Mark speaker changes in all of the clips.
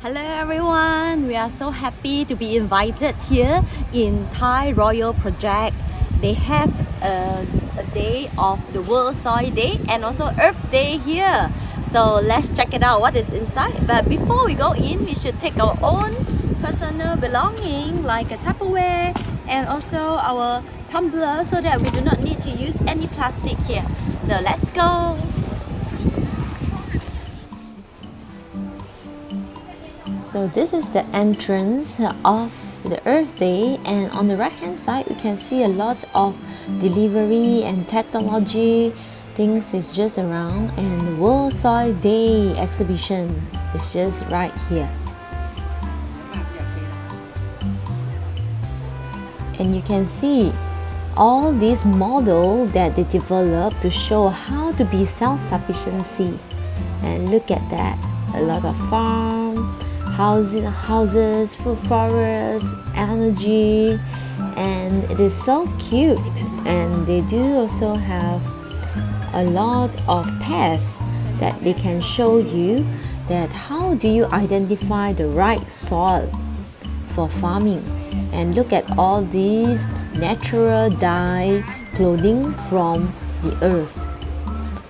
Speaker 1: Hello everyone, we are so happy to be invited here in Thai Royal Project. They have a day of the World Soil Day and also Earth Day here. So let's check it out what is inside. But before we go in, we should take our own personal belonging like a Tupperware and also our tumbler so that we do not need to use any plastic here. So let's go. So this is the entrance of the Earth Day, and on the right hand side we can see a lot of delivery and technology things is just around, and the World Soil Day exhibition is just right here. And you can see all these models that they developed to show how to be self-sufficiency. And look at that, a lot of farm, houses, food forests, energy, and it is so cute. And they do also have a lot of tests that they can show you that how do you identify the right soil for farming. And look at all these natural dye clothing from the earth.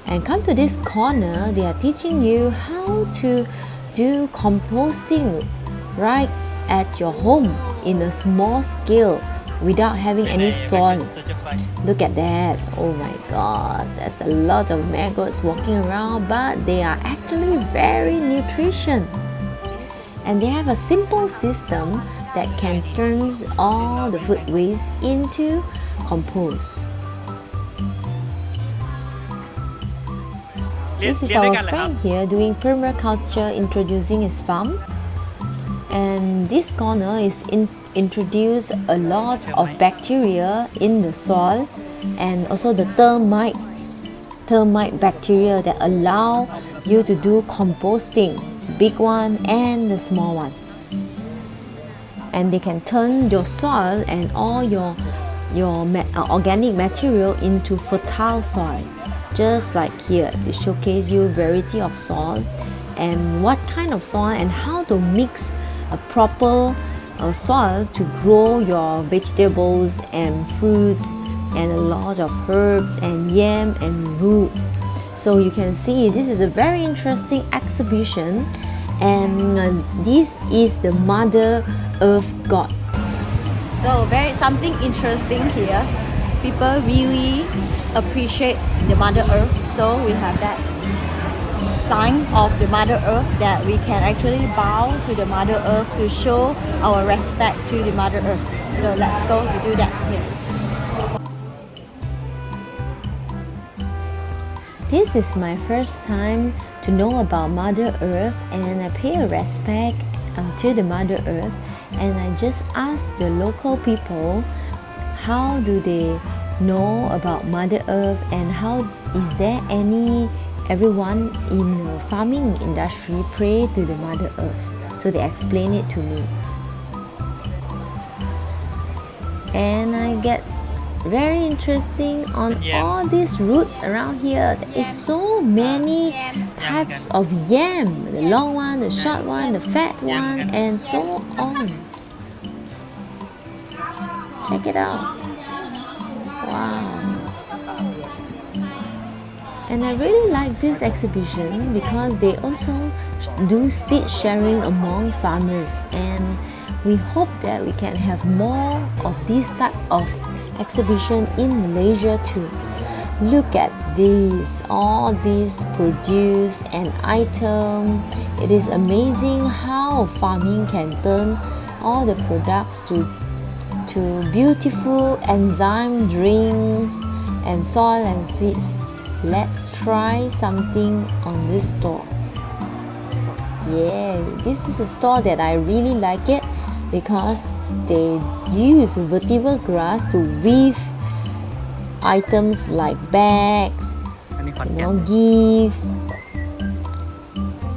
Speaker 1: And come to this corner, they are teaching you how to do composting right at your home in a small scale without having any soil. Look at that. Oh my god, there's a lot of maggots walking around, but they are actually very nutritious. And they have a simple system that can turn all the food waste into compost. This is our friend here doing permaculture, introducing his farm. And this corner is introduce a lot of bacteria in the soil, and also the termite bacteria that allow you to do composting, big one and the small one. And they can turn your soil and all your organic material into fertile soil. Just like here, they showcase you variety of soil and what kind of soil and how to mix a proper soil to grow your vegetables and fruits and a lot of herbs and yam and roots. So you can see this is a very interesting exhibition, and this is the Mother Earth God. So very something interesting here. People really appreciate the Mother Earth, so we have that sign of the Mother Earth that we can actually bow to the Mother Earth to show our respect to the Mother Earth. So let's go to do that here. This is my first time to know about Mother Earth, and I pay a respect to the Mother Earth, and I just asked the local people how do they know about Mother Earth, and how is there everyone in the farming industry pray to the Mother Earth. So they explain it to me, and I get very interesting on all these roots around here. There is so many types of yam, the long one, the short one, the fat one, and so on. Check it out. Wow. And I really like this exhibition because they also do seed sharing among farmers, and we hope that we can have more of this type of exhibition in Malaysia too. Look at this, all these produce and item. It is amazing how farming can turn all the products to beautiful enzyme drinks and soil and seeds. Let's try something on this store. Yeah, this is a store that I really like it because they use vetiver grass to weave items like bags, gifts,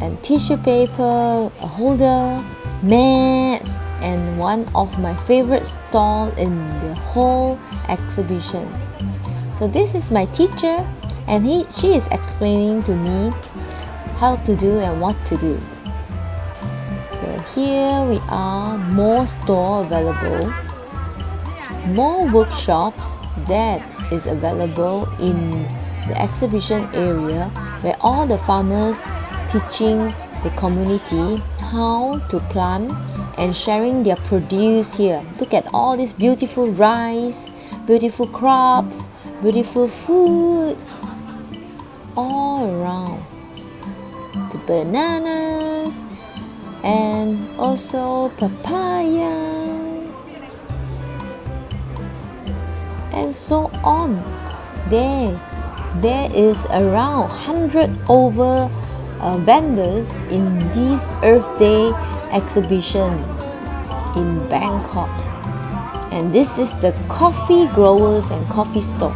Speaker 1: and tissue paper, a holder, mats, and one of my favorite stalls in the whole exhibition. So this is my teacher, and she is explaining to me how to do and what to do. So here we are, more store available, more workshops that is available in the exhibition area where all the farmers teaching the community how to plant and sharing their produce here. Look at all this beautiful rice, beautiful crops, beautiful food all around. The bananas and also papaya and so on. There is around 100 over vendors in this Earth Day exhibition in Bangkok. And this is the coffee growers and coffee store.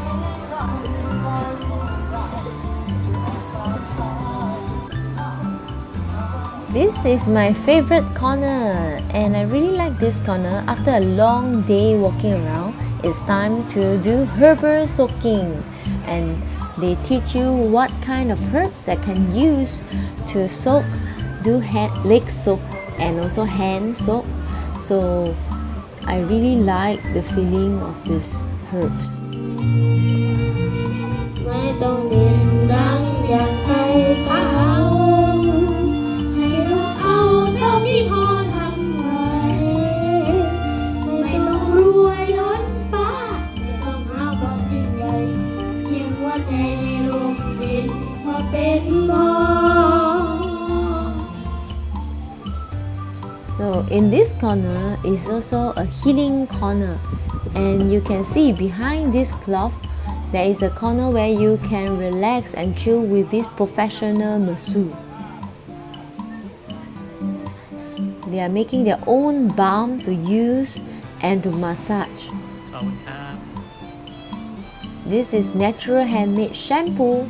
Speaker 1: This is my favorite corner, and I really like this corner. After a long day walking around, it's time to do herbal soaking, and they teach you what kind of herbs that can use to soak, do leg soak and also hand soak. So I really like the feeling of these herbs.
Speaker 2: ไม่ต้องเด่นดังอย่างใครเขาให้เราเอาเท่าที่พอทำไหวไม่ต้องรวยล้นฟ้าไม่ต้องหาความยิ่งใหญ่เพียงหัวใจในโลกดินมาเป็นบ่อ
Speaker 1: So in this corner is also a healing corner, and you can see behind this cloth there is a corner where you can relax and chill with this professional masseuse. They are making their own balm to use and to massage. This is natural handmade shampoo.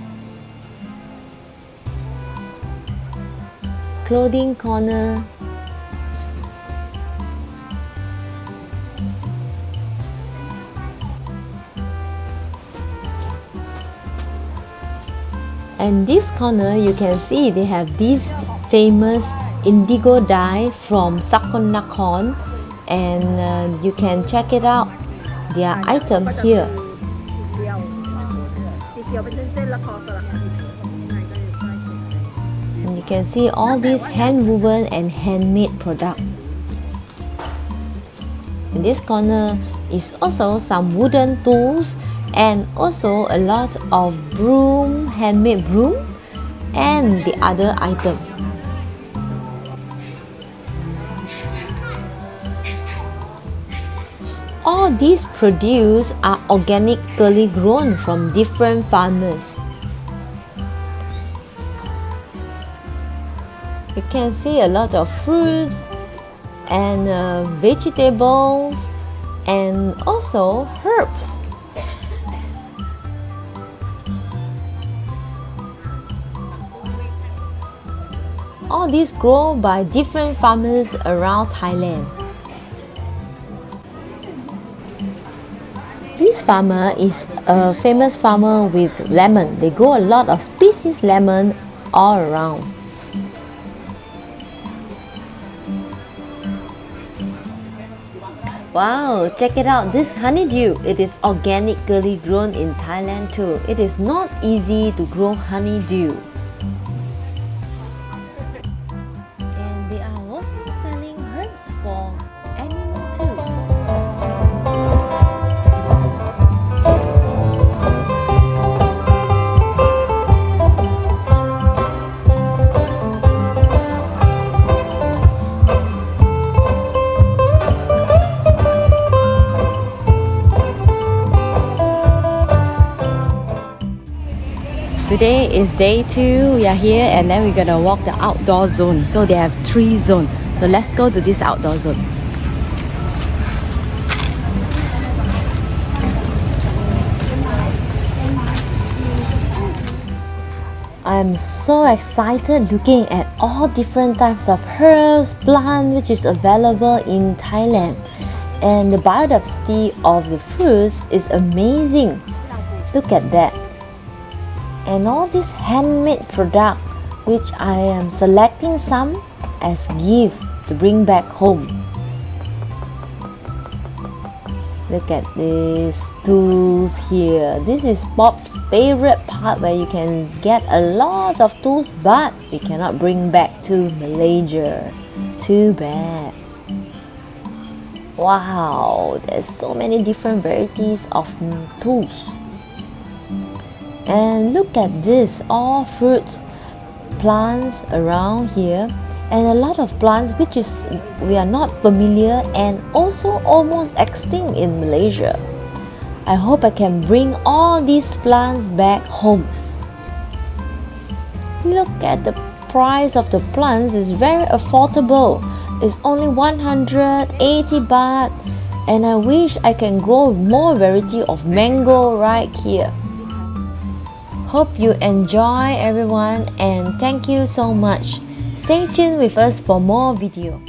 Speaker 1: Clothing corner. And this corner you can see they have this famous indigo dye from Sakon Nakhon, and you can check it out, their item here. And you can see all these hand woven and handmade product. In this corner is also some wooden tools and also a lot of broom, handmade broom, and the other item. All these produce are organically grown from different farmers. You can see a lot of fruits and vegetables and also herbs. All these grown by different farmers around Thailand. This farmer is a famous farmer with lemon. They grow a lot of species lemon all around. Wow, check it out, this honeydew. It is organically grown in Thailand too. It is not easy to grow honeydew. And they are also selling herbs for animal too. Today is day 2, we are here, and then we're gonna walk the outdoor zone. So they have 3 zones. So let's go to this outdoor zone. I'm so excited looking at all different types of herbs, plants which is available in Thailand. And the biodiversity of the fruits is amazing. Look at that. And all this handmade product which I am selecting some as gift to bring back home. Look at these tools here. This is Bob's favorite part, where you can get a lot of tools, but we cannot bring back to Malaysia. Too bad. Wow, there's so many different varieties of tools. And look at this, all fruit plants around here, and a lot of plants which is we are not familiar and also almost extinct in Malaysia. I hope I can bring all these plants back home. Look at the price of the plants, is very affordable. It's only 180 baht, and I wish I can grow more variety of mango right here. Hope you enjoy, everyone, and thank you so much. Stay tuned with us for more video.